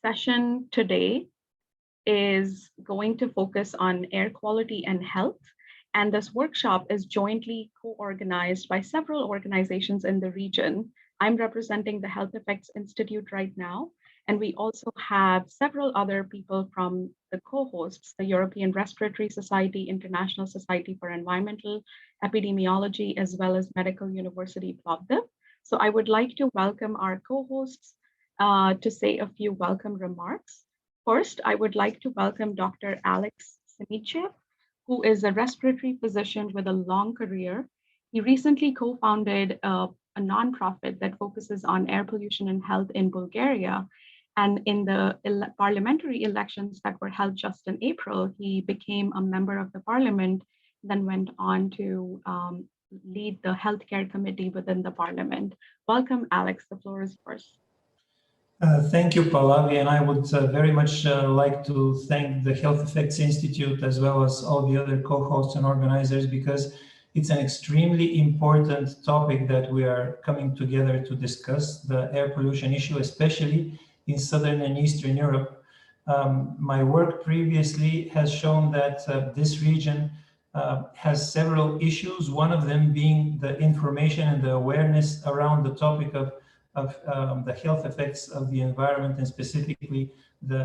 session today is going to focus on air quality and health. And this workshop is jointly co-organized by several organizations in the region. I'm representing the Health Effects Institute right now. And we also have several other people from the co-hosts, the European Respiratory Society, International Society for Environmental Epidemiology, as well as Medical University Plovdiv. So I would like to welcome our co-hosts to say a few welcome remarks. First, I would like to welcome Dr. Alex Simichev, who is a respiratory physician with a long career. He recently co-founded a nonprofit that focuses on air pollution and health in Bulgaria. And in the parliamentary elections that were held just in April, he became a member of the parliament, then went on to lead the healthcare committee within the parliament. Welcome, Alex, the floor is yours. Thank you, Pallavi, and I would very much like to thank the Health Effects Institute as well as all the other co-hosts and organizers, because it's an extremely important topic that we are coming together to discuss, the air pollution issue, especially in Southern and Eastern Europe. My work previously has shown that this region has several issues, one of them being the information and the awareness around the topic of the health effects of the environment, and specifically the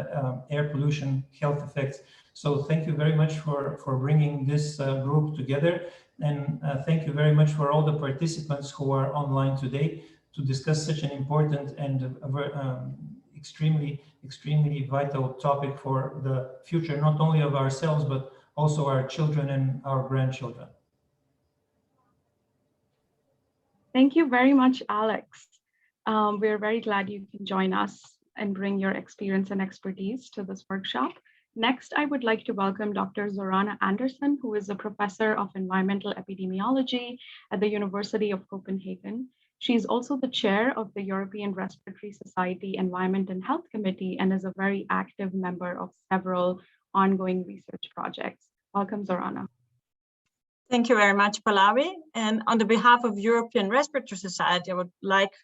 air pollution health effects. So thank you very much for bringing this group together. And thank you very much for all the participants who are online today to discuss such an important and extremely vital topic for the future, not only of ourselves, but also our children and our grandchildren. Thank you very much, Alex. We're very glad you can join us and bring your experience and expertise to this workshop. Next, I would like to welcome Dr. Zorana Andersen, who is a professor of environmental epidemiology at the University of Copenhagen. She's also the chair of the European Respiratory Society Environment and Health Committee and is a very active member of several ongoing research projects. Welcome, Zorana. Thank you very much, Pallavi. And on the behalf of European Respiratory Society, I would like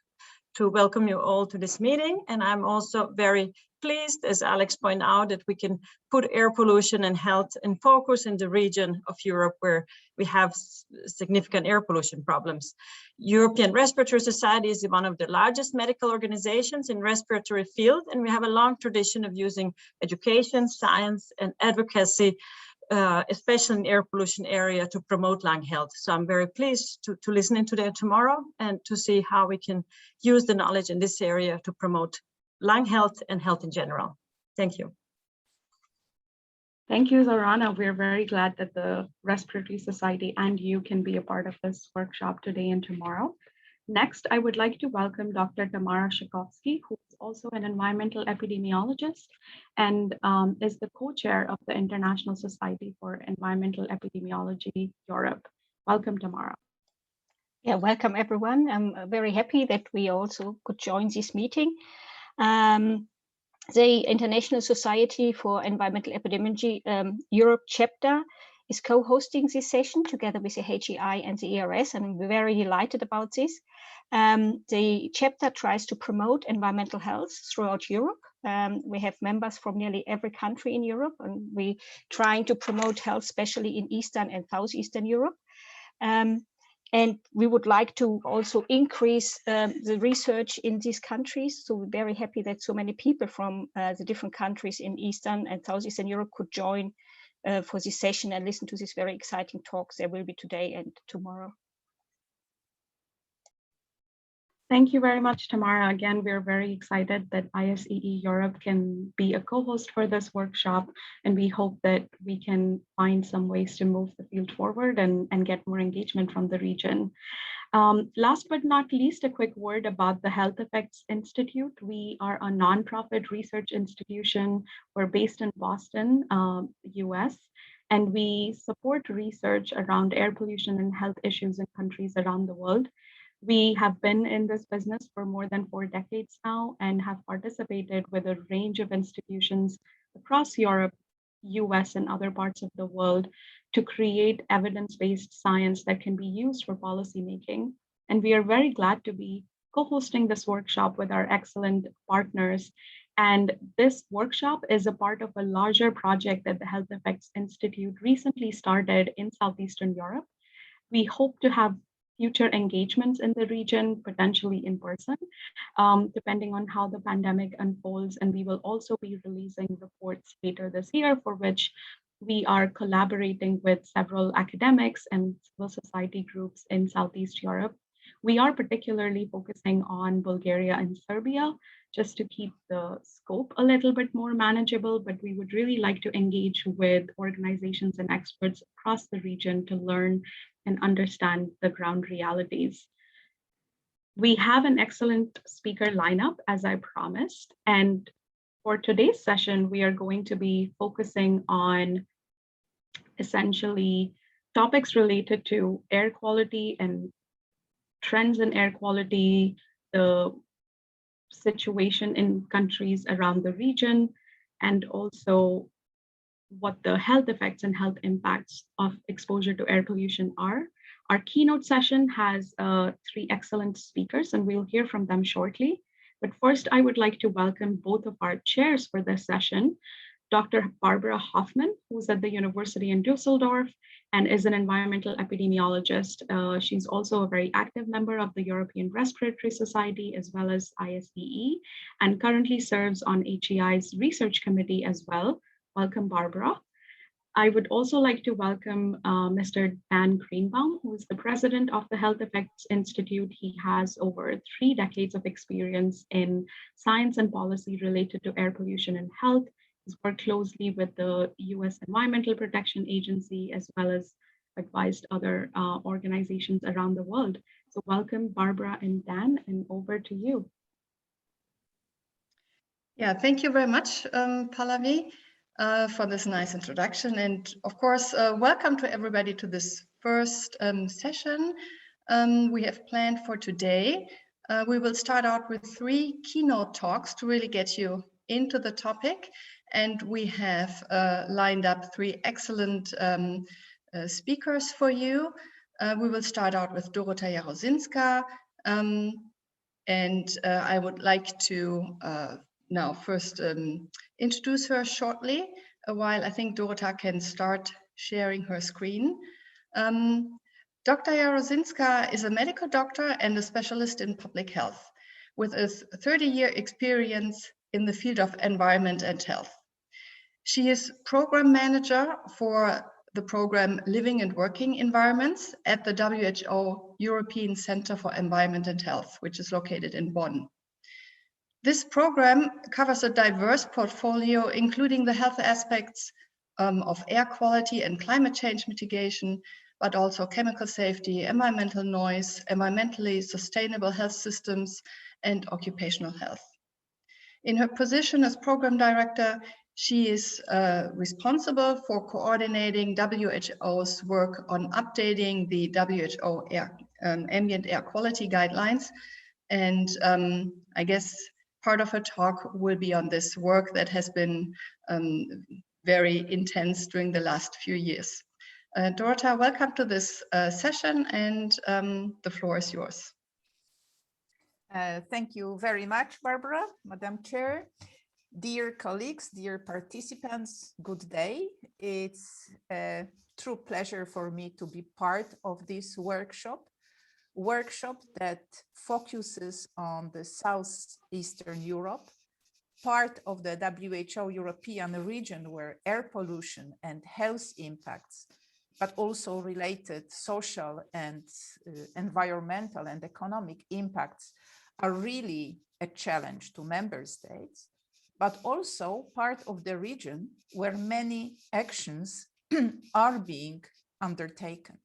to welcome you all to this meeting. And I'm also very pleased, as Alex pointed out, that we can put air pollution and health in focus in the region of Europe where we have significant air pollution problems. European Respiratory Society is one of the largest medical organizations in respiratory field, and we have a long tradition of using education, science, and advocacy, especially in air pollution area, to promote lung health. So I'm very pleased to listen in today tomorrow and to see how we can use the knowledge in this area to promote lung health and health in general. Thank you. Thank you, Zorana. We're very glad that the Respiratory Society and you can be a part of this workshop today and tomorrow. Next, I would like to welcome Dr. Tamara Shakovsky, who is also an environmental epidemiologist and is the co-chair of the International Society for Environmental Epidemiology Europe. Welcome, Tamara. Yeah, welcome everyone. I'm very happy that we also could join this meeting. The International Society for Environmental Epidemiology Europe chapter is co-hosting this session together with the HEI and the ERS, and I'm very delighted about this. The chapter tries to promote environmental health throughout Europe. We have members from nearly every country in Europe, and we're trying to promote health, especially in Eastern and Southeastern Europe. And we would like to also increase the research in these countries. So we're very happy that so many people from the different countries in Eastern and Southeastern Europe could join for this session and listen to these very exciting talks there will be today and tomorrow. Thank you very much, Tamara. Again, we're very excited that ISEE Europe can be a co-host for this workshop, and we hope that we can find some ways to move the field forward and get more engagement from the region. Last but not least, a quick word about the Health Effects Institute. We are a nonprofit research institution. We're based in Boston, US, and we support research around air pollution and health issues in countries around the world. We have been in this business for more than 4 decades now and have participated with a range of institutions across Europe, US, and other parts of the world to create evidence-based science that can be used for policymaking. And we are very glad to be co-hosting this workshop with our excellent partners. And this workshop is a part of a larger project that the Health Effects Institute recently started in Southeastern Europe. We hope to have future engagements in the region, potentially in person, depending on how the pandemic unfolds. And we will also be releasing reports later this year, for which we are collaborating with several academics and civil society groups in Southeast Europe. We are particularly focusing on Bulgaria and Serbia, just to keep the scope a little bit more manageable, but we would really like to engage with organizations and experts across the region to learn and understand the ground realities. We have an excellent speaker lineup, as I promised, and for today's session, we are going to be focusing on essentially topics related to air quality and trends in air quality, the situation in countries around the region, and also what the health effects and health impacts of exposure to air pollution are. Our keynote session has 3 excellent speakers, and we'll hear from them shortly. But first, I would like to welcome both of our chairs for this session, Dr. Barbara Hoffmann, who's at the University in Düsseldorf and is an environmental epidemiologist. She's also a very active member of the European Respiratory Society as well as ISEE, and currently serves on HEI's research committee as well. Welcome, Barbara. I would also like to welcome Mr. Dan Greenbaum, who is the president of the Health Effects Institute. He has over 3 decades of experience in science and policy related to air pollution and health. He's worked closely with the US Environmental Protection Agency, as well as advised other organizations around the world. So welcome, Barbara and Dan, and over to you. Yeah, thank you very much, Pallavi, for this nice introduction. And of course, welcome to everybody to this first session we have planned for today. We will start out with 3 keynote talks to really get you into the topic. And we have lined up 3 excellent speakers for you. We will start out with Dorota Jarosinska. And I would like to now first introduce her shortly, while I think Dorota can start sharing her screen. Dr. Jarosinska is a medical doctor and a specialist in public health with a 30-year experience in the field of environment and health. She is program manager for the program Living and Working Environments at the WHO European Center for Environment and Health, which is located in Bonn. This program covers a diverse portfolio, including the health aspects of air quality and climate change mitigation, but also chemical safety, environmental noise, environmentally sustainable health systems, and occupational health. In her position as program director, she is responsible for coordinating WHO's work on updating the WHO ambient air quality guidelines. And I guess part of her talk will be on this work that has been very intense during the last few years. Dorota, welcome to this session, and the floor is yours. Thank you very much, Barbara, Madam Chair. Dear colleagues, dear participants, good day. It's a true pleasure for me to be part of this workshop that focuses on the Southeastern Europe, part of the WHO European region where air pollution and health impacts, but also related social and environmental and economic impacts are really a challenge to member states, but also part of the region where many actions are being undertaken.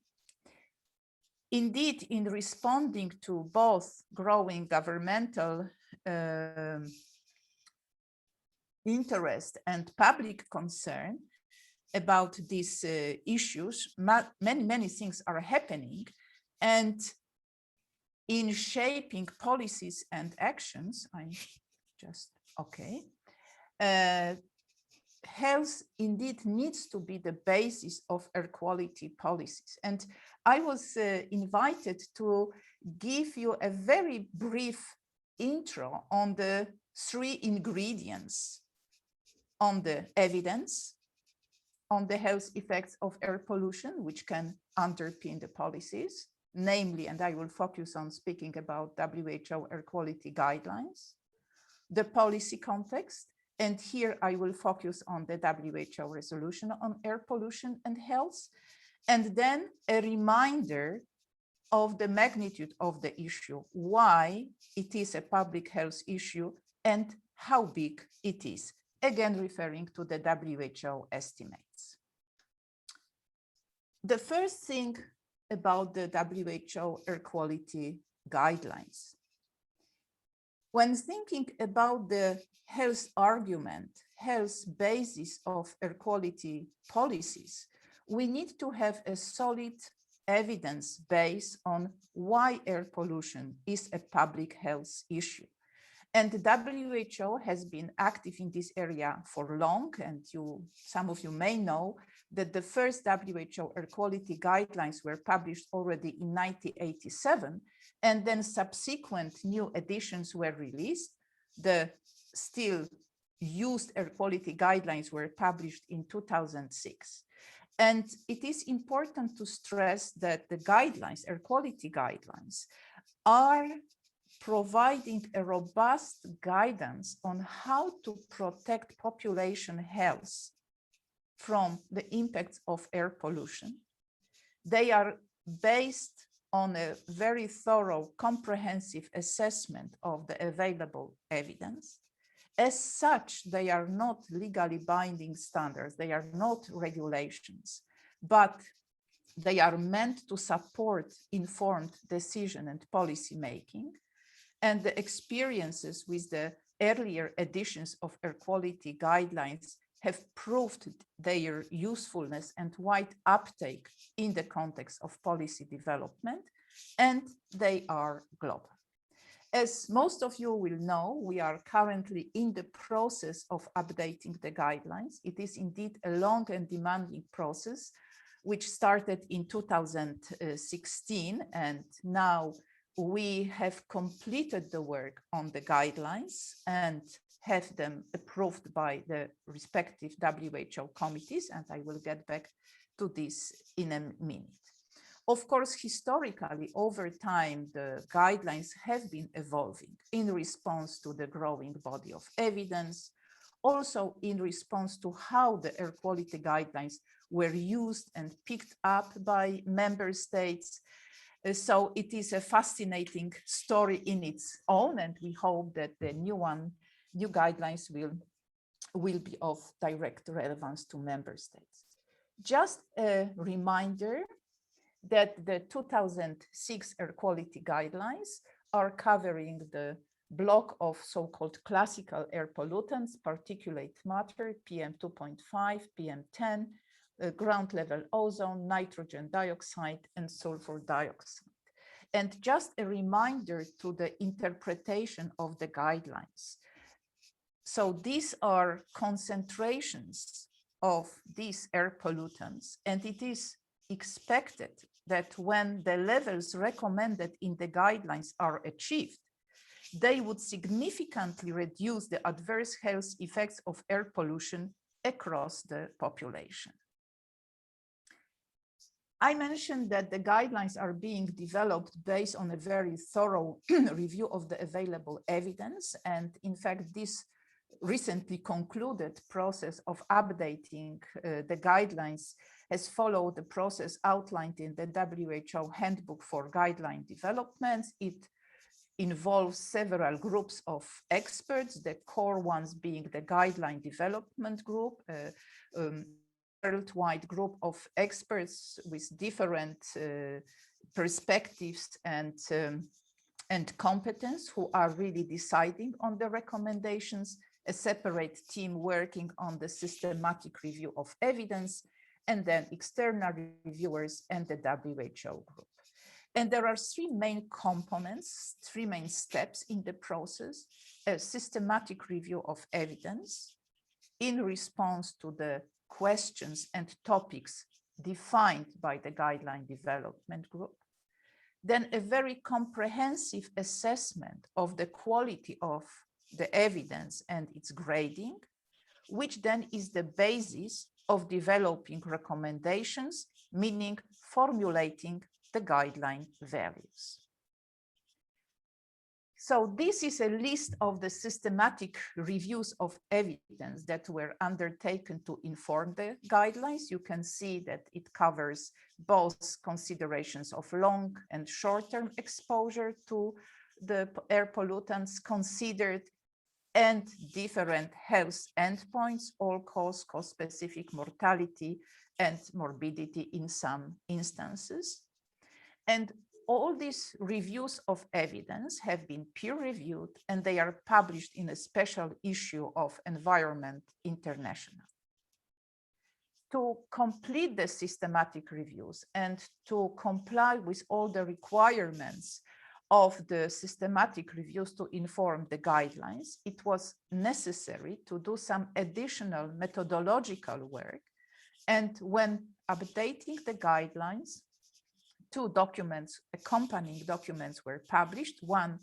Indeed, in responding to both growing governmental interest and public concern about these issues, many things are happening, and in shaping policies and actions, health indeed needs to be the basis of air quality policies. And I was invited to give you a very brief intro on the 3 ingredients on the evidence on the health effects of air pollution, which can underpin the policies, namely, and I will focus on speaking about WHO air quality guidelines, the policy context, and here I will focus on the WHO resolution on air pollution and health, and then a reminder of the magnitude of the issue, why it is a public health issue and how big it is, again referring to the WHO estimates. The first thing about the WHO air quality guidelines. When thinking about the health argument, health basis of air quality policies, we need to have a solid evidence base on why air pollution is a public health issue. And the WHO has been active in this area for long, and some of you may know that the first WHO air quality guidelines were published already in 1987, and then subsequent new editions were released. The still used air quality guidelines were published in 2006. And it is important to stress that the guidelines, air quality guidelines, are providing a robust guidance on how to protect population health from the impacts of air pollution. They are based on a very thorough, comprehensive assessment of the available evidence. As such, they are not legally binding standards, they are not regulations, but they are meant to support informed decision and policy making. And the experiences with the earlier editions of air quality guidelines have proved their usefulness and wide uptake in the context of policy development, and they are global. As most of you will know, we are currently in the process of updating the guidelines. It is indeed a long and demanding process, which started in 2016, and now we have completed the work on the guidelines and have them approved by the respective WHO committees, and I will get back to this in a minute. Of course, historically, over time, the guidelines have been evolving in response to the growing body of evidence, also in response to how the air quality guidelines were used and picked up by member states. So it is a fascinating story in its own, and we hope that the new guidelines will be of direct relevance to member states. Just a reminder that the 2006 air quality guidelines are covering the block of so-called classical air pollutants, particulate matter, PM2.5, PM10, ground level ozone, nitrogen dioxide, and sulfur dioxide. And just a reminder to the interpretation of the guidelines. So these are concentrations of these air pollutants, and it is expected that when the levels recommended in the guidelines are achieved, they would significantly reduce the adverse health effects of air pollution across the population. I mentioned that the guidelines are being developed based on a very thorough review of the available evidence. And in fact, this recently concluded process of updating the guidelines has followed the process outlined in the WHO Handbook for Guideline Developments. It involves several groups of experts, the core ones being the Guideline Development Group, worldwide group of experts with different perspectives and competence who are really deciding on the recommendations, a separate team working on the systematic review of evidence, and then external reviewers and the WHO group. And there are three main components, three main steps in the process: a systematic review of evidence, in response to the questions and topics defined by the guideline development group. Then a very comprehensive assessment of the quality of the evidence and its grading, which then is the basis of developing recommendations, meaning formulating the guideline values. So this is a list of the systematic reviews of evidence that were undertaken to inform the guidelines. You can see that it covers both considerations of long and short-term exposure to the air pollutants considered and different health endpoints, all-cause, cause-specific mortality and morbidity in some instances. And all these reviews of evidence have been peer-reviewed and they are published in a special issue of Environment International. To complete the systematic reviews and to comply with all the requirements of the systematic reviews to inform the guidelines, it was necessary to do some additional methodological work. And when updating the guidelines, two documents, accompanying documents were published. One,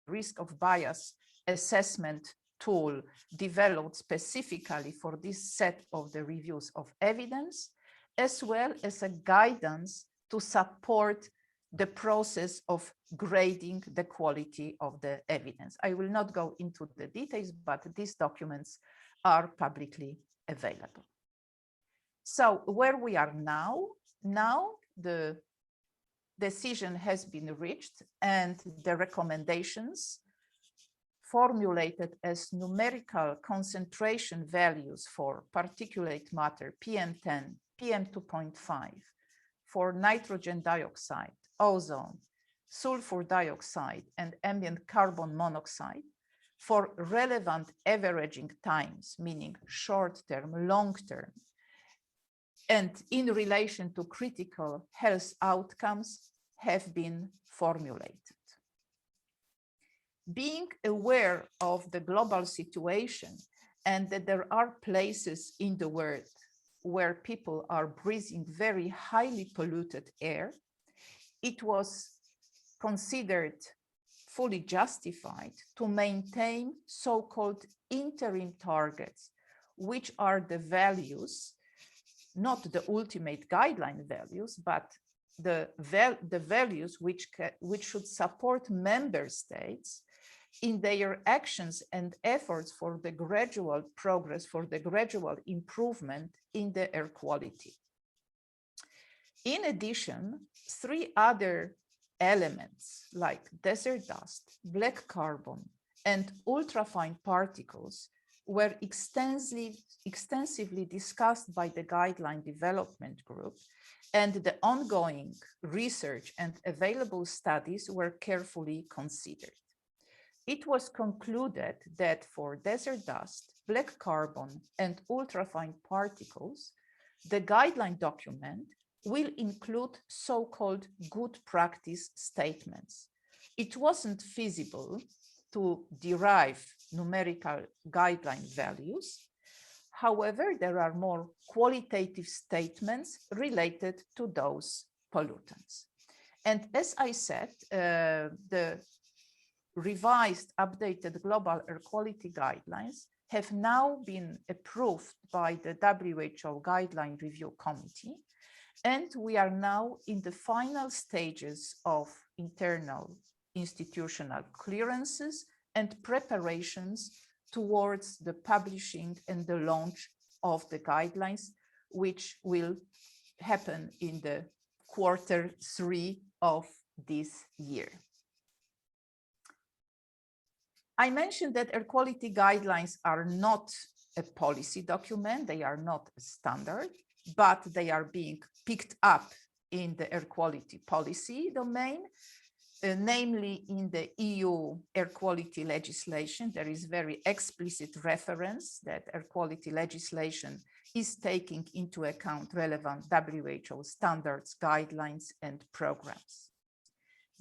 risk of bias assessment tool developed specifically for this set of the reviews of evidence, as well as a guidance to support the process of grading the quality of the evidence. I will not go into the details, but these documents are publicly available. So where we are now the decision has been reached and the recommendations formulated as numerical concentration values for particulate matter PM10, PM2.5, for nitrogen dioxide, ozone, sulfur dioxide, and ambient carbon monoxide for relevant averaging times, meaning short-term, long-term, and in relation to critical health outcomes have been formulated. Being aware of the global situation and that there are places in the world where people are breathing very highly polluted air, it was considered fully justified to maintain so-called interim targets, which are the values, not the ultimate guideline values, but the values which should support member states in their actions and efforts for the gradual progress, for the gradual improvement in the air quality. In addition, three other elements like desert dust, black carbon, and ultrafine particles were extensively discussed by the guideline development group, and the ongoing research and available studies were carefully considered. It was concluded that for desert dust, black carbon, and ultrafine particles, the guideline document will include so-called good practice statements. It wasn't feasible to derive numerical guideline values. However, there are more qualitative statements related to those pollutants. And as I said, the revised, updated global air quality guidelines have now been approved by the WHO Guideline Review Committee. And we are now in the final stages of internal institutional clearances and preparations towards the publishing and the launch of the guidelines, which will happen in the Q3 of this year. I mentioned that air quality guidelines are not a policy document, they are not a standard, but they are being picked up in the air quality policy domain, namely in the EU air quality legislation. There is very explicit reference that air quality legislation is taking into account relevant WHO standards, guidelines, and programs.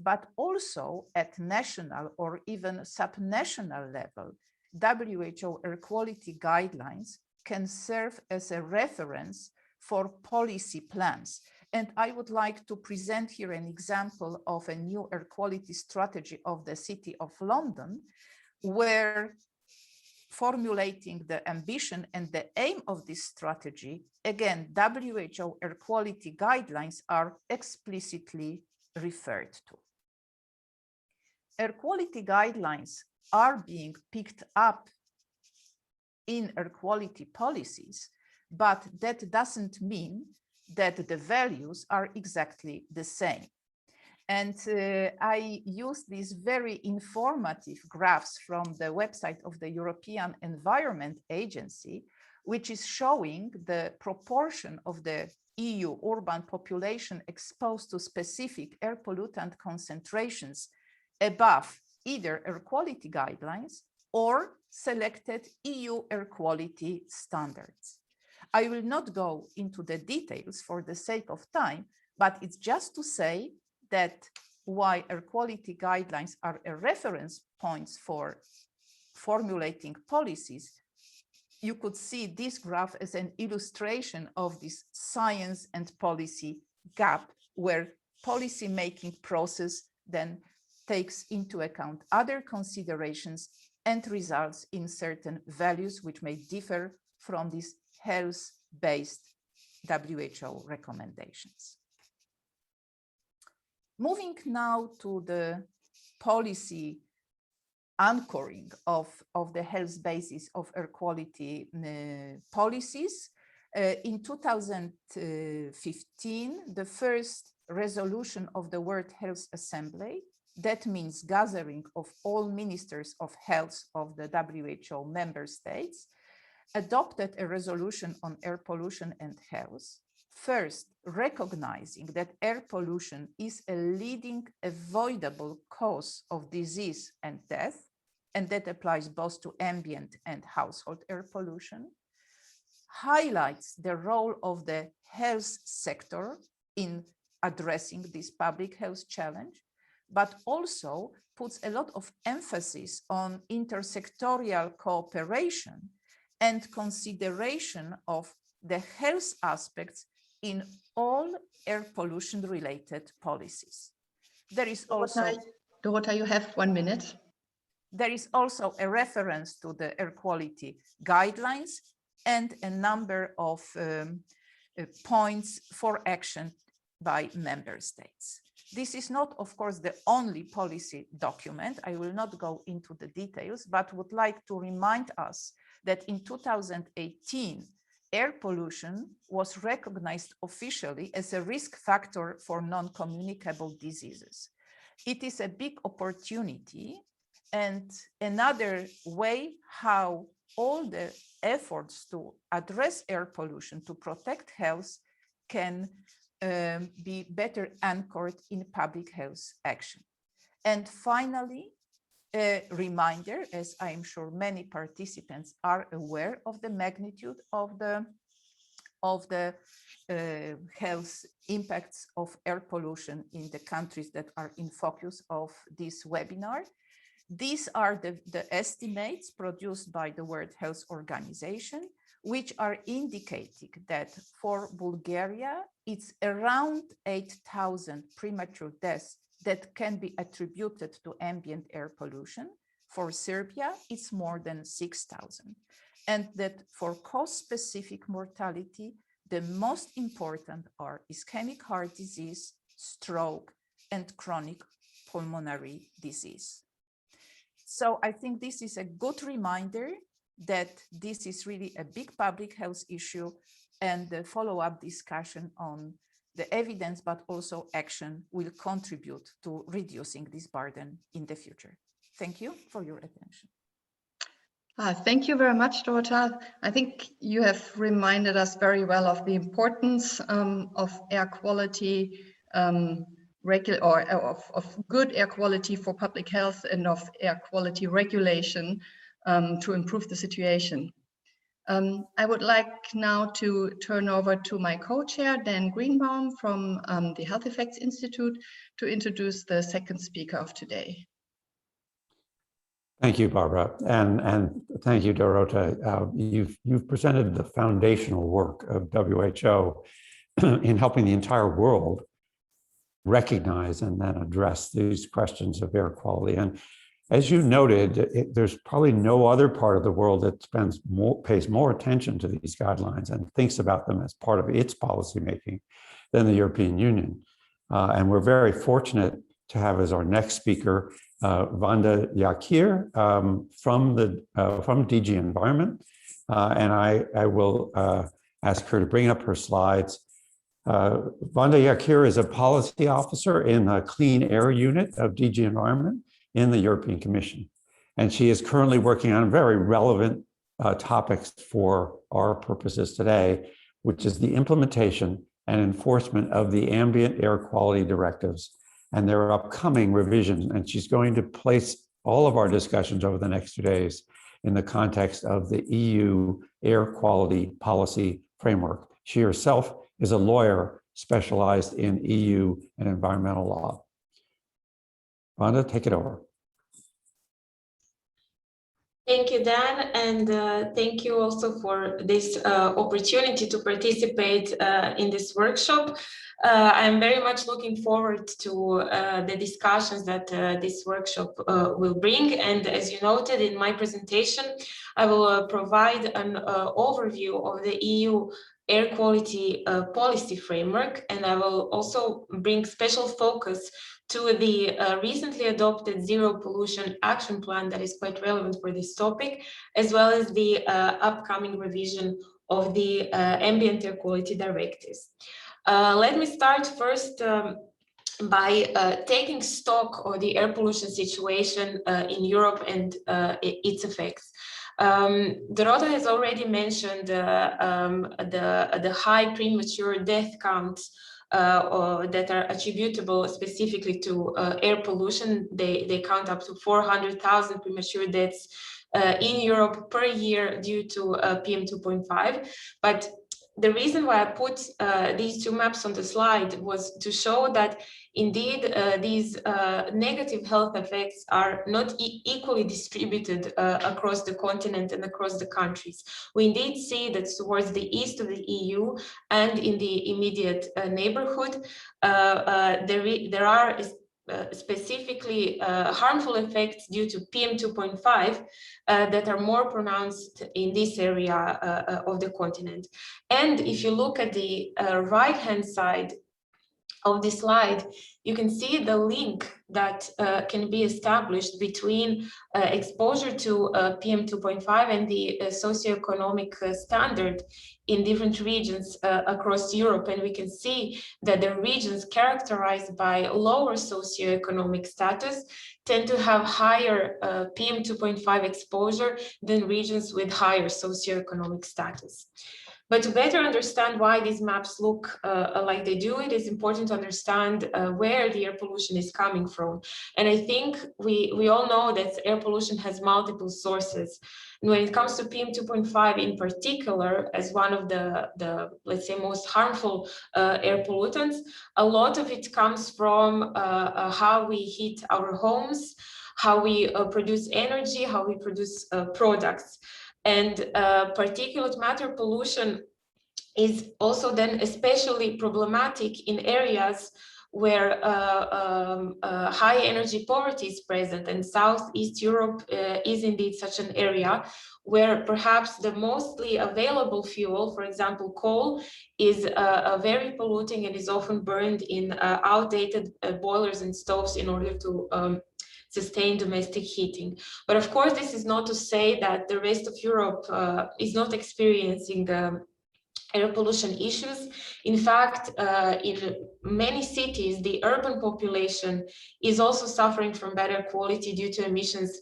But also at national or even subnational level, WHO air quality guidelines can serve as a reference for policy plans. And I would like to present here an example of a new air quality strategy of the City of London, where formulating the ambition and the aim of this strategy, again, WHO air quality guidelines are explicitly referred to. Air quality guidelines are being picked up in air quality policies, but that doesn't mean that the values are exactly the same. And I use these very informative graphs from the website of the European Environment Agency, which is showing the proportion of the EU urban population exposed to specific air pollutant concentrations above either air quality guidelines or selected EU air quality standards. I will not go into the details for the sake of time, but it's just to say that why air quality guidelines are a reference points for formulating policies, you could see this graph as an illustration of this science and policy gap, where policy making process then takes into account other considerations and results in certain values which may differ from these health-based WHO recommendations. Moving now to the policy anchoring of the health basis of air quality policies. In 2015, the first resolution of the World Health Assembly, that means gathering of all ministers of health of the WHO member states, adopted a resolution on air pollution and health, first recognizing that air pollution is a leading avoidable cause of disease and death, and that applies both to ambient and household air pollution, highlights the role of the health sector in addressing this public health challenge, but also puts a lot of emphasis on intersectorial cooperation and consideration of the health aspects in all air pollution related policies. There is also— Dorota, you have 1 minute. There is also a reference to the air quality guidelines and a number of points for action by member states. This is not, of course, the only policy document. I will not go into the details, but would like to remind us that in 2018, air pollution was recognized officially as a risk factor for non-communicable diseases. It is a big opportunity and another way how all the efforts to address air pollution, to protect health, can be better anchored in public health action. And finally, a reminder, as I am sure many participants are aware of the magnitude of the health impacts of air pollution in the countries that are in focus of this webinar. These are the estimates produced by the World Health Organization, which are indicating that for Bulgaria, it's around 8,000 premature deaths that can be attributed to ambient air pollution. For Serbia, it's more than 6,000. And that for cause-specific mortality, the most important are ischemic heart disease, stroke, and chronic pulmonary disease. So I think this is a good reminder that this is really a big public health issue, and the follow-up discussion on the evidence, but also action, will contribute to reducing this burden in the future. Thank you for your attention. Thank you very much, Dorota. I think you have reminded us very well of the importance of air quality, of good air quality for public health, and of air quality regulation to improve the situation. I would like now to turn over to my co-chair, Dan Greenbaum from the Health Effects Institute, to introduce the second speaker of today. Thank you, Barbara, and thank you, Dorota. You've presented the foundational work of WHO in helping the entire world recognize and then address these questions of air quality. And as you noted, there's probably no other part of the world that pays more attention to these guidelines and thinks about them as part of its policymaking than the European Union. And we're very fortunate to have as our next speaker Vanda Jakir from DG Environment, and I will ask her to bring up her slides. Vanda Jakir is a policy officer in the Clean Air Unit of DG Environment in the European Commission, and she is currently working on very relevant topics for our purposes today, which is the implementation and enforcement of the ambient air quality directives and their upcoming revision. And she's going to place all of our discussions over the next 2 days in the context of the EU air quality policy framework. She herself is a lawyer specialized in EU and environmental law. Vanda, take it over. Thank you, Dan, and thank you also for this opportunity to participate in this workshop. I'm very much looking forward to the discussions that this workshop will bring. And as you noted in my presentation, I will provide an overview of the EU air quality policy framework, and I will also bring special focus to the recently adopted Zero Pollution Action Plan that is quite relevant for this topic, as well as the upcoming revision of the ambient air quality directives. Let me start first by taking stock of the air pollution situation in Europe and its effects. Dorota has already mentioned the high premature death counts that are attributable specifically to air pollution. They count up to 400,000 premature deaths in Europe per year due to PM 2.5. But the reason why I put these two maps on the slide was to show that indeed these negative health effects are not equally distributed across the continent and across the countries. We indeed see that towards the east of the EU and in the immediate neighborhood, there are specifically harmful effects due to PM 2.5 that are more pronounced in this area of the continent. And if you look at the right-hand side of the slide, you can see the link that can be established between exposure to PM 2.5 and the socioeconomic standard in different regions across Europe. And we can see that the regions characterized by lower socioeconomic status tend to have higher PM 2.5 exposure than regions with higher socioeconomic status. But to better understand why these maps look like they do, it is important to understand where the air pollution is coming from. And I think we all know that air pollution has multiple sources. And when it comes to PM 2.5 in particular, as one of the let's say, most harmful air pollutants, a lot of it comes from how we heat our homes, how we produce energy, how we produce products. And particulate matter pollution is also then especially problematic in areas where high energy poverty is present, and Southeast Europe is indeed such an area where perhaps the mostly available fuel, for example, coal, is very polluting and is often burned in outdated boilers and stoves in order to sustain domestic heating. But of course, this is not to say that the rest of Europe is not experiencing air pollution issues. In fact, in many cities, the urban population is also suffering from better quality due to emissions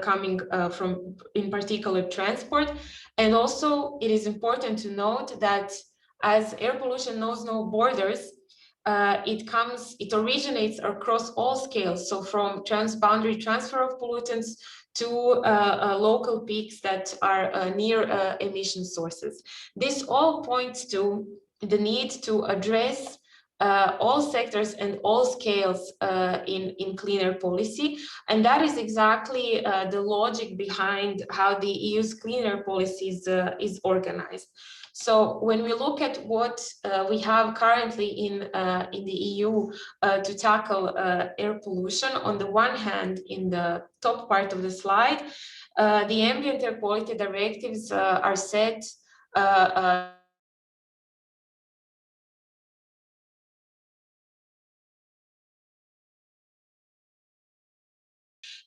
coming from, in particular, transport. And also, it is important to note that as air pollution knows no borders, it originates across all scales. So from transboundary transfer of pollutants to local peaks that are near emission sources. This all points to the need to address all sectors and all scales in clean air policy. And that is exactly the logic behind how the EU's clean air policy is organized. So when we look at what we have currently in the EU to tackle air pollution, on the one hand, in the top part of the slide, the ambient air quality directives are set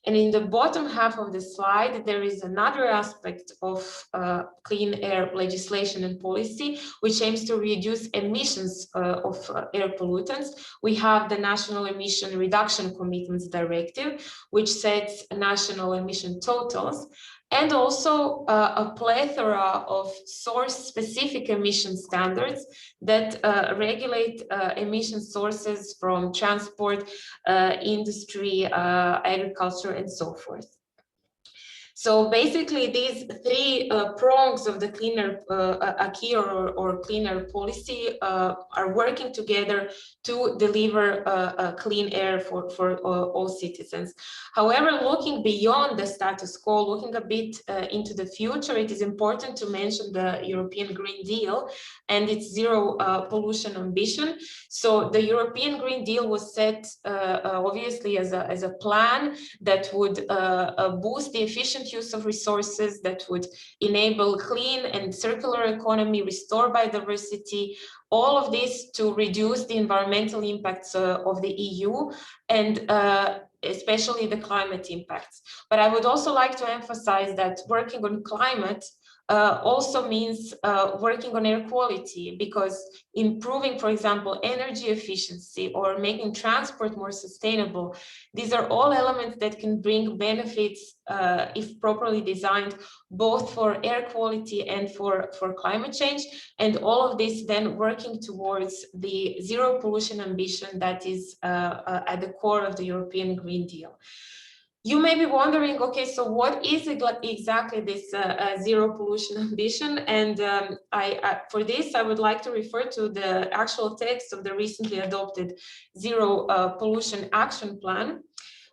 and in the bottom half of the slide, there is another aspect of clean air legislation and policy, which aims to reduce emissions of air pollutants. We have the National Emission Reduction Commitments Directive, which sets national emission totals, and also a plethora of source-specific emission standards that regulate emission sources from transport, industry, agriculture, and so forth. So basically, these three prongs of the cleaner acquis or cleaner policy are working together to deliver clean air for all citizens. However, looking beyond the status quo, looking a bit into the future, it is important to mention the European Green Deal and its zero pollution ambition. So the European Green Deal was set obviously as a plan that would boost the efficient use of resources, that would enable clean and circular economy, restore biodiversity, all of this to reduce the environmental impacts of the EU and especially the climate impacts. But I would also like to emphasize that working on climate also means working on air quality, because improving, for example, energy efficiency or making transport more sustainable, these are all elements that can bring benefits if properly designed, both for air quality and for climate change. And all of this then working towards the zero pollution ambition that is at the core of the European Green Deal. You may be wondering, okay, so what is exactly this zero pollution ambition? And for this, I would like to refer to the actual text of the recently adopted Zero Pollution Action Plan,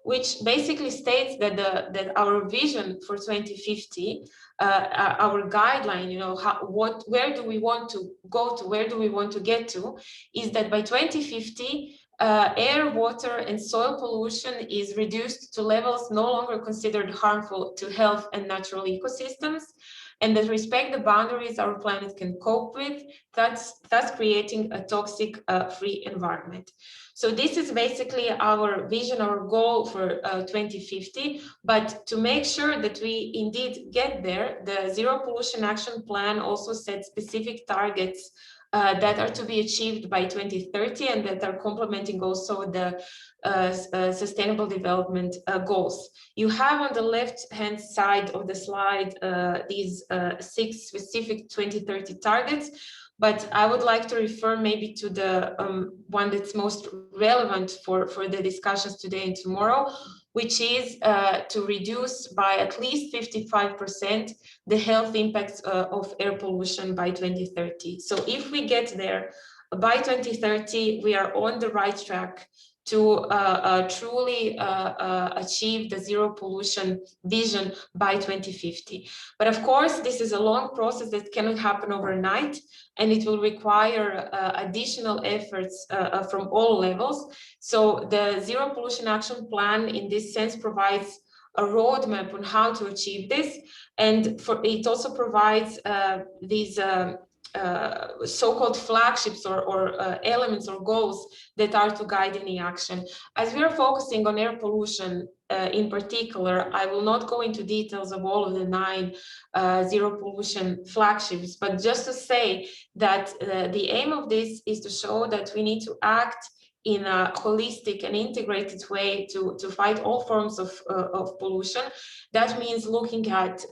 which basically states that that our vision for 2050, our guideline, you know, where do we want to go to, where do we want to get to, is that by 2050, air, water, and soil pollution is reduced to levels no longer considered harmful to health and natural ecosystems, and that respect the boundaries our planet can cope with, thus creating a toxic-free environment. So this is basically our vision, our goal for 2050. But to make sure that we indeed get there, the Zero Pollution Action Plan also sets specific targets that are to be achieved by 2030 and that are complementing also the Sustainable Development Goals. You have on the left-hand side of the slide these 6 specific 2030 targets, but I would like to refer maybe to the one that's most relevant for the discussions today and tomorrow, which is to reduce by at least 55% the health impacts of air pollution by 2030. So if we get there by 2030, we are on the right track to truly achieve the zero pollution vision by 2050. But of course, this is a long process that cannot happen overnight, and it will require additional efforts from all levels. So the Zero Pollution Action Plan in this sense provides a roadmap on how to achieve this, and it also provides these so-called flagships or elements or goals that are to guide any action. As we are focusing on air pollution in particular, I will not go into details of all of the 9 zero pollution flagships, but just to say that the aim of this is to show that we need to act in a holistic and integrated way to fight all forms of pollution. That means looking at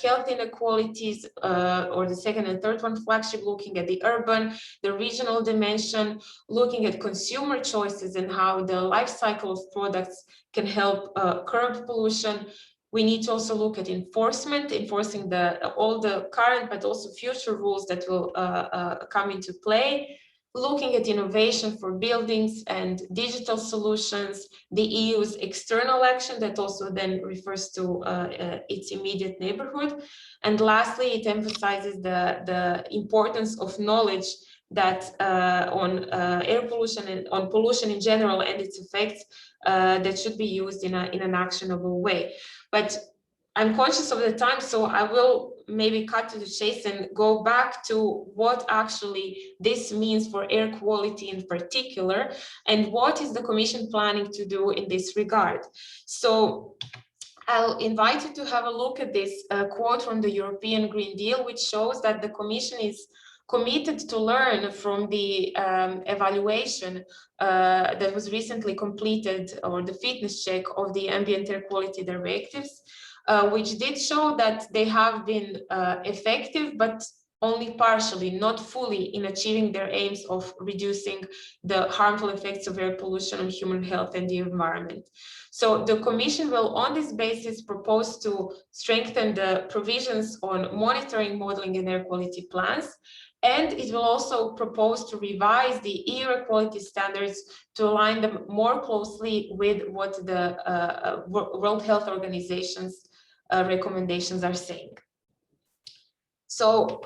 health inequalities, or the second and third one flagship, looking at the urban, the regional dimension, looking at consumer choices and how the life cycle of products can help curb pollution. We need to also look at enforcing all the current but also future rules that will come into play. looking at innovation for buildings and digital solutions, the EU's external action that also then refers to its immediate neighborhood. And lastly, it emphasizes the importance of knowledge that on air pollution and on pollution in general and its effects that should be used in an actionable way. But I'm conscious of the time, so I will maybe cut to the chase and go back to what actually this means for air quality in particular, and what is the Commission planning to do in this regard. So I'll invite you to have a look at this quote from the European Green Deal, which shows that the Commission is committed to learn from the evaluation that was recently completed, or the fitness check of the ambient air quality directives, which did show that they have been effective, but only partially, not fully, in achieving their aims of reducing the harmful effects of air pollution on human health and the environment. So the Commission will, on this basis, propose to strengthen the provisions on monitoring, modeling, and air quality plans. And it will also propose to revise the EU air quality standards to align them more closely with what the World Health Organization's recommendations are saying. So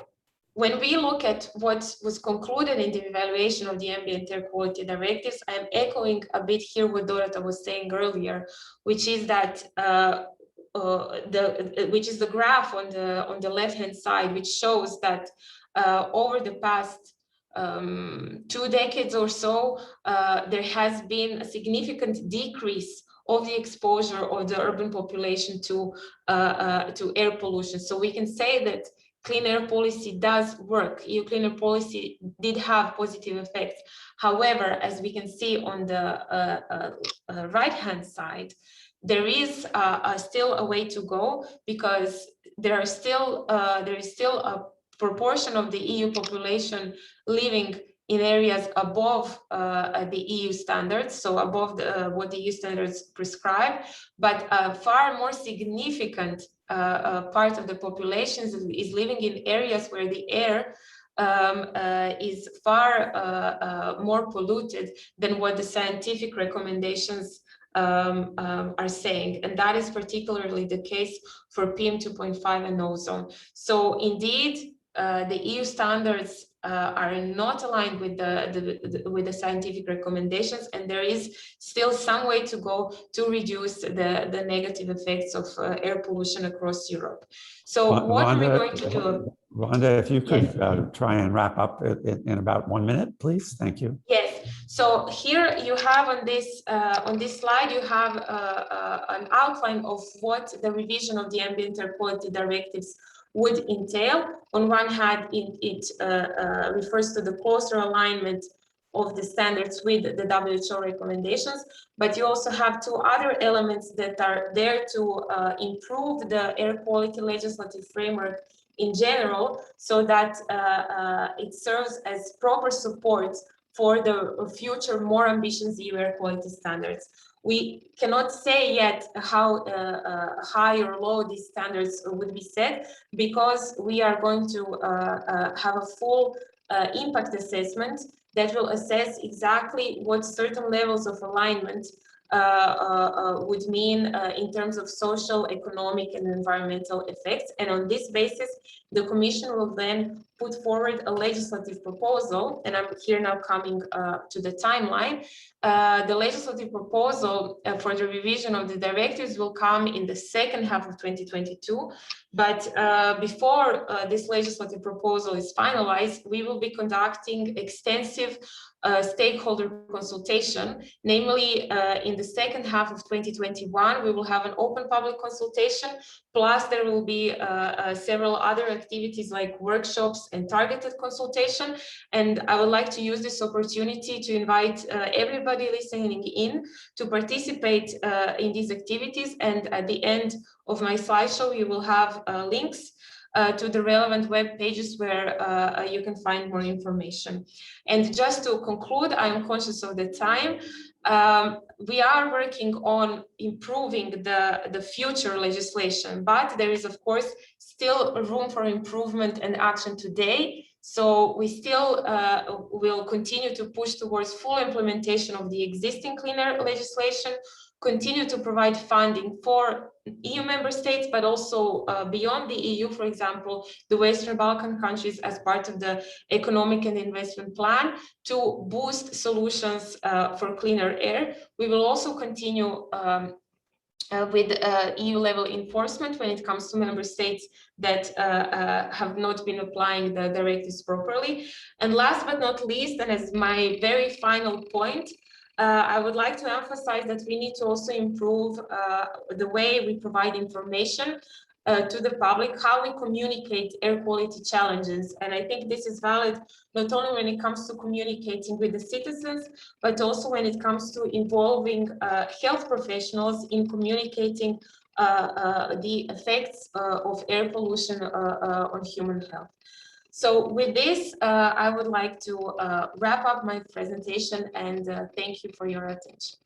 when we look at what was concluded in the evaluation of the ambient air quality directives, I'm echoing a bit here what Dorota was saying earlier, which is that which is the graph on the left-hand side, which shows that over the past 2 decades or so, there has been a significant decrease of the exposure of the urban population to air pollution. So we can say that clean air policy does work. EU clean air policy did have positive effects. However, as we can see on the right-hand side, there is still a way to go, because there is still a proportion of the EU population living in areas above the EU standards, so above what the EU standards prescribe, but a far more significant part of the population is living in areas where the air is far more polluted than what the scientific recommendations are saying, and that is particularly the case for PM2.5 and ozone. So indeed, the EU standards are not aligned with the scientific recommendations, and there is still some way to go to reduce the negative effects of air pollution across Europe. So what are we going to do? Vanda, if you could try and wrap up in about 1 minute, please. Thank you. Yes. So here you have on this slide, you have an outline of what the revision of the ambient air quality directives would entail. On one hand, it refers to the closer alignment of the standards with the WHO recommendations, but you also have 2 other elements that are there to improve the air quality legislative framework in general, so that it serves as proper support for the future more ambitious EU air quality standards. We cannot say yet how high or low these standards would be set, because we are going to have a full impact assessment that will assess exactly what certain levels of alignment would mean in terms of social, economic, and environmental effects. And on this basis, the Commission will then put forward a legislative proposal, and I'm here now coming to the timeline. The legislative proposal for the revision of the directives will come in the second half of 2022, but before this legislative proposal is finalized, we will be conducting extensive stakeholder consultation, namely in the second half of 2021, we will have an open public consultation, plus there will be several other activities like workshops and targeted consultation. And I would like to use this opportunity to invite everybody listening in to participate in these activities. And at the end of my slideshow, you will have links to the relevant web pages where you can find more information. And just to conclude, I am conscious of the time. We are working on improving the future legislation, but there is, of course, still room for improvement and action today. So we still will continue to push towards full implementation of the existing clean air legislation, continue to provide funding for EU member states, but also beyond the EU, for example, the Western Balkan countries as part of the economic and investment plan to boost solutions for cleaner air. We will also continue with EU level enforcement when it comes to member states that have not been applying the directives properly. And last but not least, and as my very final point, I would like to emphasize that we need to also improve the way we provide information to the public, how we communicate air quality challenges. And I think this is valid not only when it comes to communicating with the citizens, but also when it comes to involving health professionals in communicating the effects of air pollution on human health. So with this, I would like to wrap up my presentation and thank you for your attention.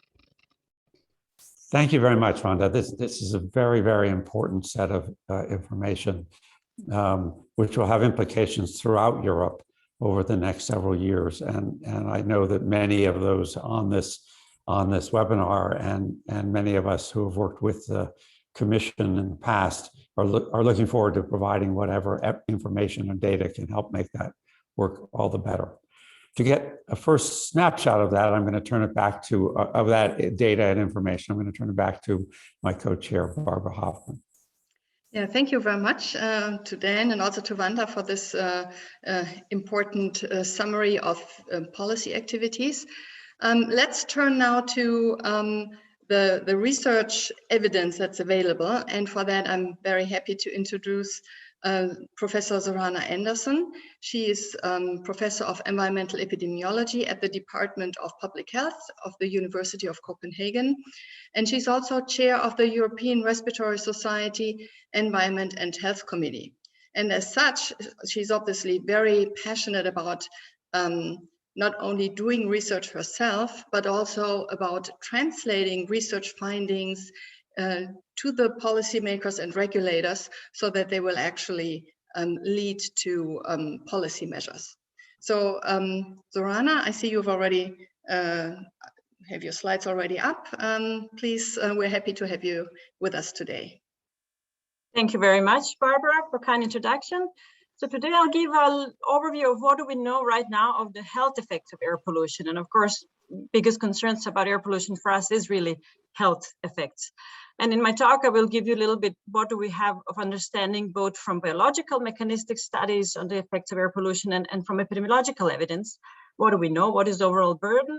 Thank you very much, Vanda. This is a very, very important set of information, which will have implications throughout Europe over the next several years. And I know that many of those on this webinar and many of us who have worked with the Commission in the past are looking forward to providing whatever information and data can help make that work all the better. To get a first snapshot of that, I'm going to turn it back to, of that data and information, I'm going to turn it back to my co-chair, Barbara Hoffmann. Yeah, thank you very much to Dan and also to Vanda for this important summary of policy activities. Let's turn now to the research evidence that's available. And for that, I'm very happy to introduce Professor Zorana Andersen. She is Professor of Environmental Epidemiology at the Department of Public Health of the University of Copenhagen. And she's also chair of the European Respiratory Society Environment and Health Committee. And as such, she's obviously very passionate about not only doing research herself, but also about translating research findings to the policymakers and regulators so that they will actually lead to policy measures. So Zorana, I see you've already have your slides already up. Please, we're happy to have you with us today. Thank you very much, Barbara, for kind introduction. So today I'll give an overview of what do we know right now of the health effects of air pollution. And of course, biggest concerns about air pollution for us is really health effects. And in my talk, I will give you a little bit what do we have of understanding both from biological mechanistic studies on the effects of air pollution and from epidemiological evidence. What do we know? What is the overall burden?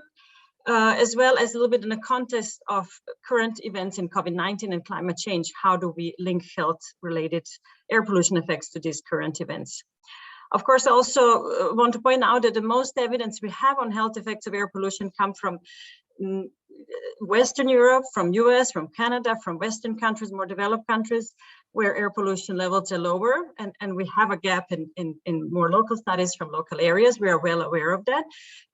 As well as a little bit in the context of current events in COVID-19 and climate change. How do we link health-related air pollution effects to these current events? Of course, I also want to point out that the most evidence we have on health effects of air pollution come from Western Europe, from US, from Canada, from Western countries, more developed countries, where air pollution levels are lower. And we have a gap in more local studies from local areas. We are well aware of that.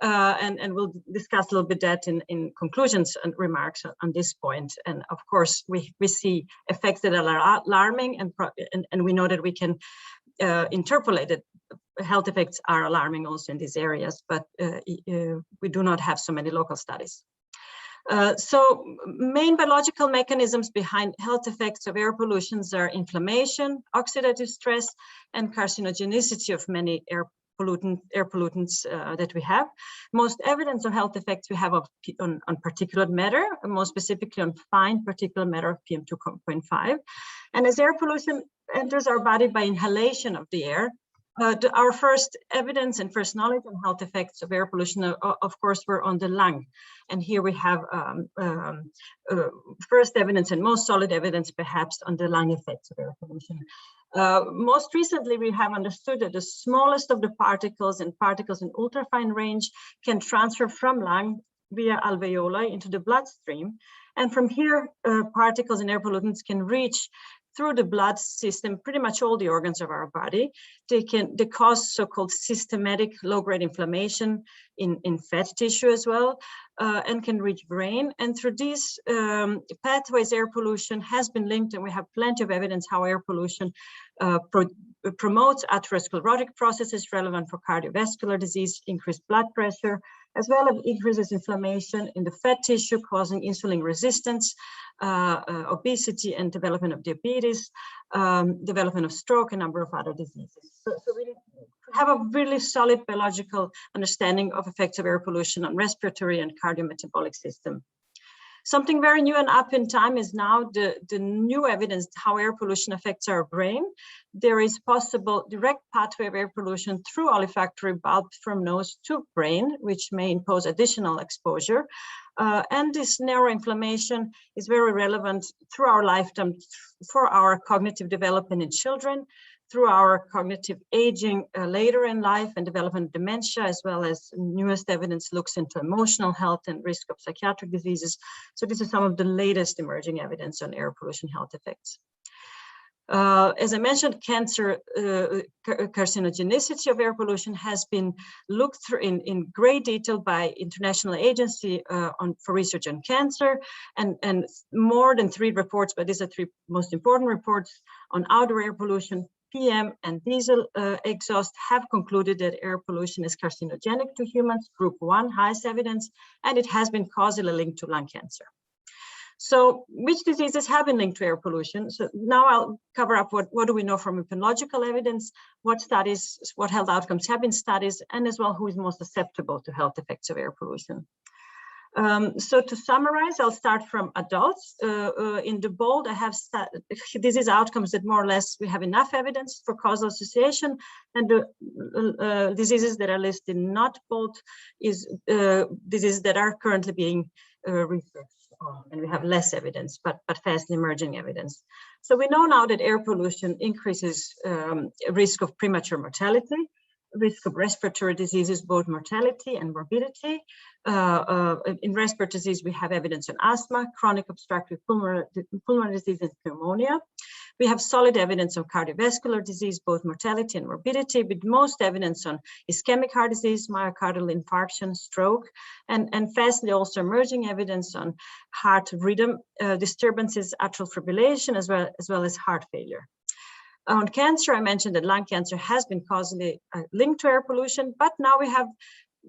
And we'll discuss a little bit that in conclusions and remarks on this point. And of course, we see effects that are alarming and we know that we can interpolate it. Health effects are alarming also in these areas, but we do not have so many local studies. So main biological mechanisms behind health effects of air pollutions are inflammation, oxidative stress, and carcinogenicity of many air pollutants that we have. Most evidence of health effects we have on particulate matter, and more specifically on fine particulate matter of PM2.5. And as air pollution enters our body by inhalation of the air, our first evidence and first knowledge on health effects of air pollution, of course, were on the lung. And here we have first evidence and most solid evidence, perhaps, on the lung effects of air pollution. Most recently, we have understood that the smallest of the particles and particles in ultrafine range can transfer from lung via alveoli into the bloodstream. And from here, particles and air pollutants can reach through the blood system, pretty much all the organs of our body. They cause so-called systematic low-grade inflammation in fat tissue as well, and can reach brain. And through these pathways, air pollution has been linked, and we have plenty of evidence how air pollution promotes atherosclerotic processes relevant for cardiovascular disease, increased blood pressure, as well as increases inflammation in the fat tissue, causing insulin resistance, obesity, and development of diabetes, development of stroke, and a number of other diseases. So we have a really solid biological understanding of effects of air pollution on respiratory and cardiometabolic system. Something very new and up in time is now the new evidence how air pollution affects our brain. There is possible direct pathway of air pollution through olfactory bulbs from nose to brain, which may impose additional exposure. And this neuroinflammation is very relevant through our lifetime for our cognitive development in children, through our cognitive aging later in life and development of dementia, as well as newest evidence looks into emotional health and risk of psychiatric diseases. So this is some of the latest emerging evidence on air pollution health effects. As I mentioned, cancer carcinogenicity of air pollution has been looked through in great detail by International Agency for Research on Cancer, and more than 3 reports, but these are 3 most important reports on outdoor air pollution, PM and diesel exhaust, have concluded that air pollution is carcinogenic to humans, group 1, highest evidence, and it has been causally linked to lung cancer. So which diseases have been linked to air pollution? So now I'll cover up what do we know from epidemiological evidence, what studies, what health outcomes have been studied, and as well who is most susceptible to health effects of air pollution. So to summarize, I'll start from adults. In the bold, I have disease outcomes that more or less we have enough evidence for causal association, and the diseases that are listed not bold is diseases that are currently being researched on, and we have less evidence, but fast emerging evidence. So we know now that air pollution increases risk of premature mortality, risk of respiratory diseases, both mortality and morbidity. In respiratory disease, we have evidence on asthma, chronic obstructive pulmonary disease, and pneumonia. We have solid evidence of cardiovascular disease, both mortality and morbidity, with most evidence on ischemic heart disease, myocardial infarction, stroke, and fastly also emerging evidence on heart rhythm disturbances, atrial fibrillation, as well as heart failure. On cancer, I mentioned that lung cancer has been causally linked to air pollution, but now we have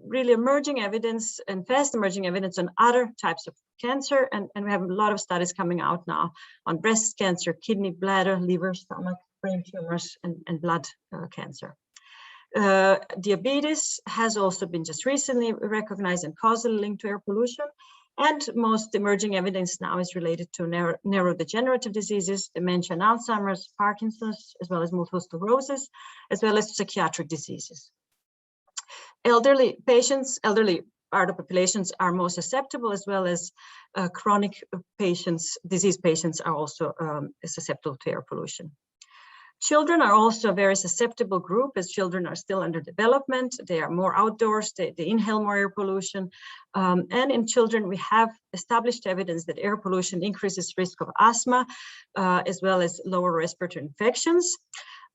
really emerging evidence and fast emerging evidence on other types of cancer, and we have a lot of studies coming out now on breast cancer, kidney, bladder, liver, stomach, brain tumors, and blood cancer. Diabetes has also been just recently recognized and causally linked to air pollution. And most emerging evidence now is related to neurodegenerative diseases, dementia and Alzheimer's, Parkinson's, as well as multiple sclerosis, as well as psychiatric diseases. Elderly part of populations are most susceptible, as well as chronic patients, disease patients are also susceptible to air pollution. Children are also a very susceptible group, as children are still under development. They are more outdoors, they inhale more air pollution. And in children, we have established evidence that air pollution increases risk of asthma, as well as lower respiratory infections.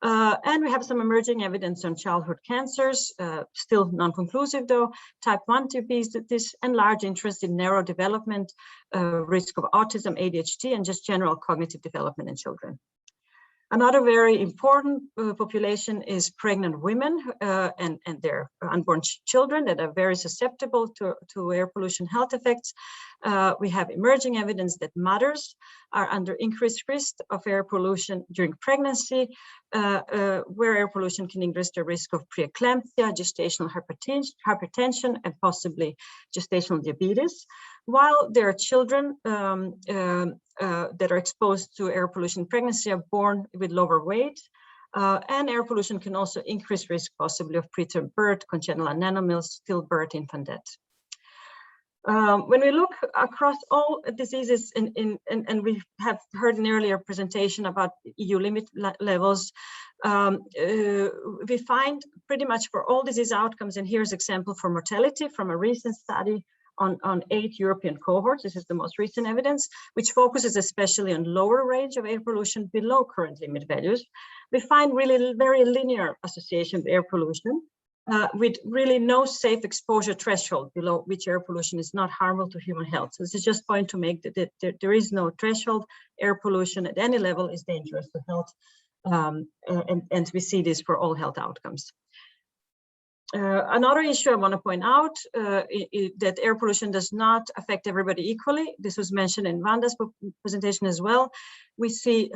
And we have some emerging evidence on childhood cancers, still non-conclusive though, type 1 diabetes, and large interest in neurodevelopment, risk of autism, ADHD, and just general cognitive development in children. Another very important population is pregnant women and their unborn children that are very susceptible to air pollution health effects. We have emerging evidence that mothers are under increased risk of air pollution during pregnancy, where air pollution can increase the risk of preeclampsia, gestational hypertension, and possibly gestational diabetes. While there are children that are exposed to air pollution in pregnancy are born with lower weight, and air pollution can also increase risk possibly of preterm birth, congenital anemomeals, stillbirth, infant death. When we look across all diseases, and we have heard an earlier presentation about EU limit levels, we find pretty much for all disease outcomes, and here's an example for mortality from a recent study on 8 European cohorts. This is the most recent evidence, which focuses especially on lower range of air pollution below current limit values. We find really very linear association with air pollution, with really no safe exposure threshold below which air pollution is not harmful to human health. So this is just point to make that there is no threshold. Air pollution at any level is dangerous to health. And we see this for all health outcomes. Another issue I want to point out that air pollution does not affect everybody equally. This was mentioned in Vanda's presentation as well. We see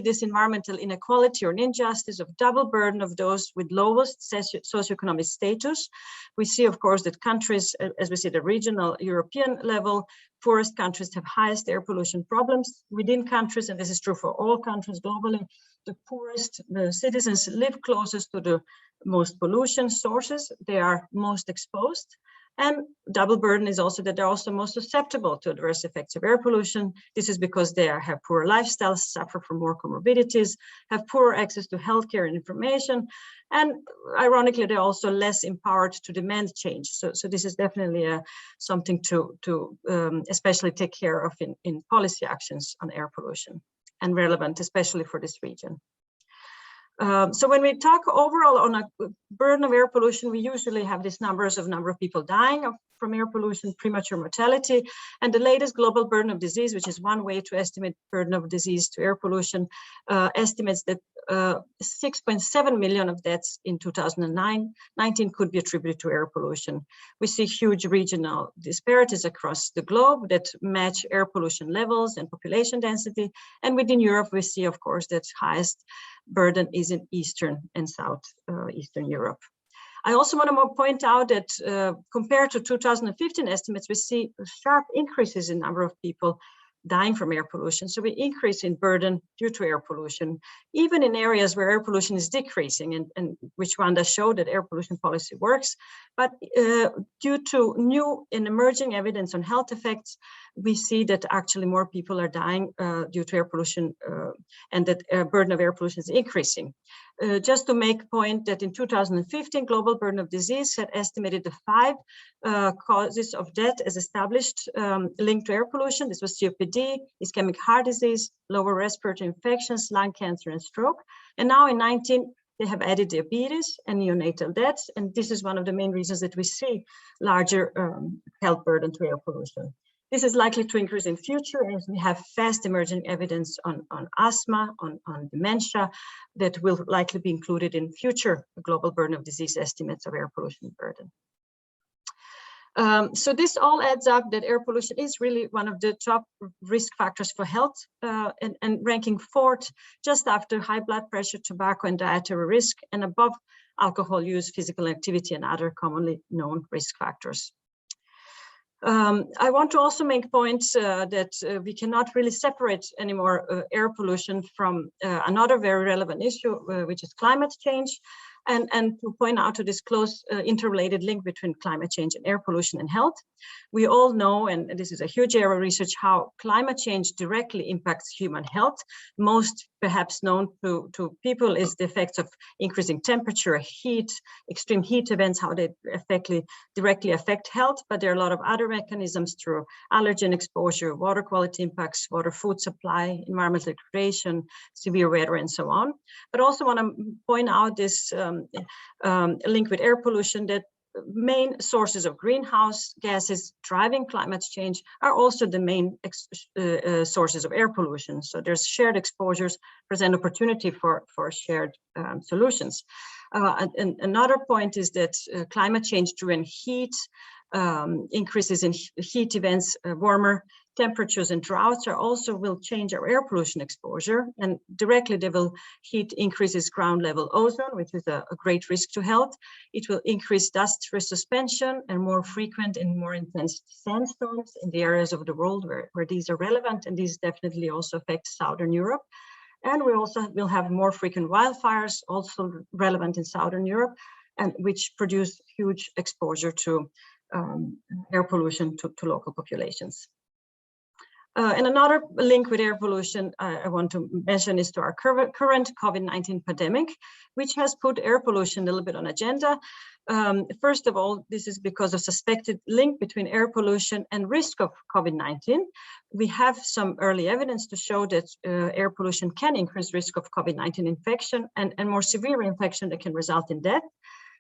this environmental inequality or injustice of double burden of those with lowest socioeconomic status. We see, of course, that countries, as we see the regional European level, poorest countries have highest air pollution problems within countries, and this is true for all countries globally. The poorest citizens live closest to the most pollution sources. They are most exposed. And double burden is also that they're also most susceptible to adverse effects of air pollution. This is because they have poor lifestyles, suffer from more comorbidities, have poor access to healthcare and information, and ironically, they're also less empowered to demand change. So this is definitely something to especially take care of in policy actions on air pollution, and relevant especially for this region. So when we talk overall on a burden of air pollution, we usually have these numbers of number of people dying from air pollution, premature mortality, and the latest global burden of disease, which is one way to estimate burden of disease to air pollution, estimates that 6.7 million of deaths in 2019 could be attributed to air pollution. We see huge regional disparities across the globe that match air pollution levels and population density. And within Europe, we see, of course, that highest burden is in Eastern and South Eastern Europe. I also want to point out that compared to 2015 estimates, we see sharp increases in number of people dying from air pollution. So we increase in burden due to air pollution, even in areas where air pollution is decreasing, and which Vanda showed that air pollution policy works. But due to new and emerging evidence on health effects, we see that actually more people are dying due to air pollution, and that burden of air pollution is increasing. Just to make point that in 2015, global burden of disease had estimated the 5 causes of death as established linked to air pollution. This was COPD, ischemic heart disease, lower respiratory infections, lung cancer, and stroke. And now in 19, they have added diabetes and neonatal deaths. And this is one of the main reasons that we see larger health burden to air pollution. This is likely to increase in future as we have fast emerging evidence on asthma, on dementia, that will likely be included in future global burden of disease estimates of air pollution burden. So this all adds up that air pollution is really one of the top risk factors for health, and ranking 4th just after high blood pressure, tobacco, and dietary risk, and above alcohol use, physical activity, and other commonly known risk factors. I want to also make points that we cannot really separate anymore air pollution from another very relevant issue, which is climate change, and to point out to this close interrelated link between climate change and air pollution and health. We all know, and this is a huge area of research, how climate change directly impacts human health. Most perhaps known to people is the effects of increasing temperature, heat, extreme heat events, how they directly affect health, but there are a lot of other mechanisms through allergen exposure, water quality impacts, water food supply, environmental degradation, severe weather, and so on. But also want to point out this link with air pollution, that main sources of greenhouse gases driving climate change are also the main sources of air pollution. So there's shared exposures, present opportunity for shared solutions. And another point is that climate change driven heat, increases in heat events, warmer temperatures and droughts also will change our air pollution exposure, and directly they will heat increases ground level ozone, which is a great risk to health. It will increase dust suspension and more frequent and more intense sandstorms in the areas of the world where these are relevant, and these definitely also affect Southern Europe. And we also will have more frequent wildfires, also relevant in Southern Europe, and which produce huge exposure to air pollution to local populations. And another link with air pollution I want to mention is to our current COVID-19 pandemic, which has put air pollution a little bit on agenda. First of all, this is because of suspected link between air pollution and risk of COVID-19. We have some early evidence to show that air pollution can increase risk of COVID-19 infection and more severe infection that can result in death.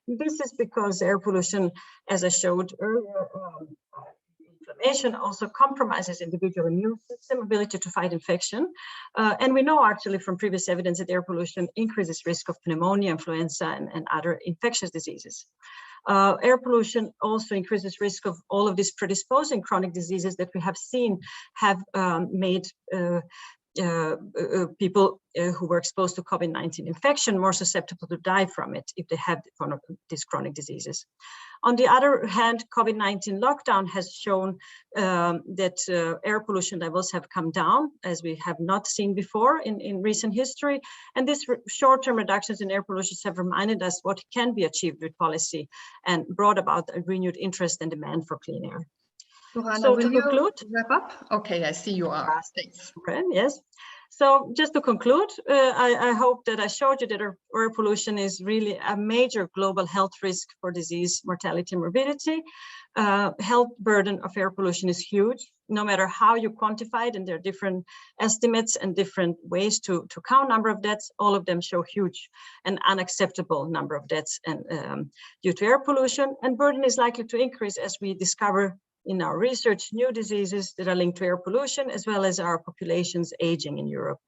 This is because air pollution, as I showed earlier, inflammation also compromises individual immune system ability to fight infection. And we know actually from previous evidence that air pollution increases risk of pneumonia, influenza, and other infectious diseases. Air pollution also increases risk of all of these predisposing chronic diseases that we have seen have made people who were exposed to COVID-19 infection more susceptible to die from it if they have one of these chronic diseases. On the other hand, COVID-19 lockdown has shown that air pollution levels have come down, as we have not seen before in recent history. And these short-term reductions in air pollution have reminded us what can be achieved with policy and brought about a renewed interest and demand for clean air. Zorana, So will to conclude, you wrap up? Okay, I see you are. Thanks. Yes. So just to conclude, I hope that I showed you that air pollution is really a major global health risk for disease, mortality, and morbidity. Health burden of air pollution is huge, no matter how you quantify it, and there are different estimates and different ways to count number of deaths. All of them show huge and unacceptable number of deaths and due to air pollution, and burden is likely to increase as we discover in our research new diseases that are linked to air pollution, as well as our populations aging in Europe.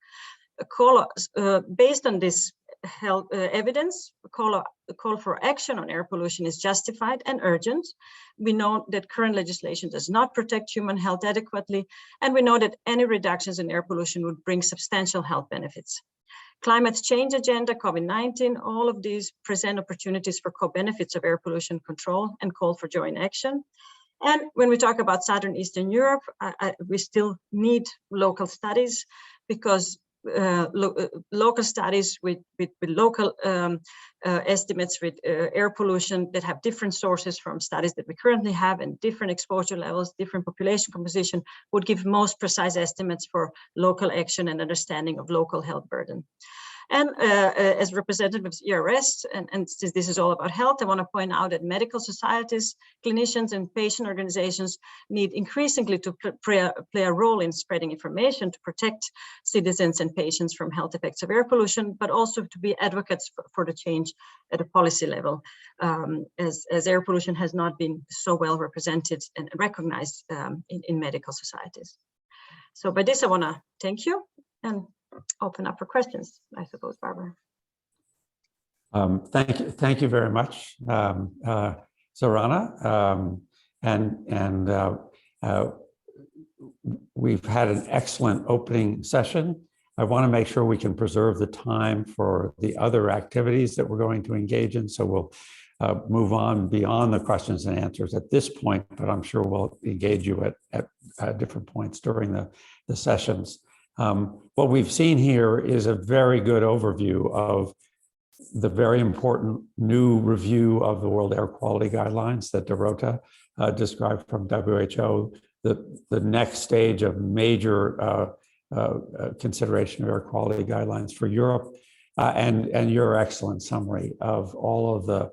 Based on this health evidence, a call for action on air pollution is justified and urgent. We know that current legislation does not protect human health adequately, and we know that any reductions in air pollution would bring substantial health benefits. Climate change agenda, COVID-19, all of these present opportunities for co-benefits of air pollution control and call for joint action. And when we talk about Southern Eastern Europe, we still need local studies, because local studies with local estimates with air pollution that have different sources from studies that we currently have and different exposure levels, different population composition, would give most precise estimates for local action and understanding of local health burden. And as representative of ERS, and since this is all about health, I want to point out that medical societies, clinicians, and patient organizations need increasingly to play a role in spreading information to protect citizens and patients from health effects of air pollution, but also to be advocates for the change at a policy level, as air pollution has not been so well represented and recognized in medical societies. So by this, I want to thank you and open up for questions, I suppose, Barbara. Thank you very much, Zorana. We've had an excellent opening session. I want to make sure we can preserve the time for the other activities that we're going to engage in. So we'll move on beyond the questions and answers at this point, but I'm sure we'll engage you at different points during the sessions. What we've seen here is a very good overview of the very important new review of the World Air Quality Guidelines that Dorota described from WHO, the next stage of major consideration of air quality guidelines for Europe, and your excellent summary of all of the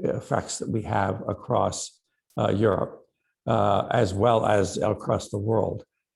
effects that we have across Europe, as well as across the world.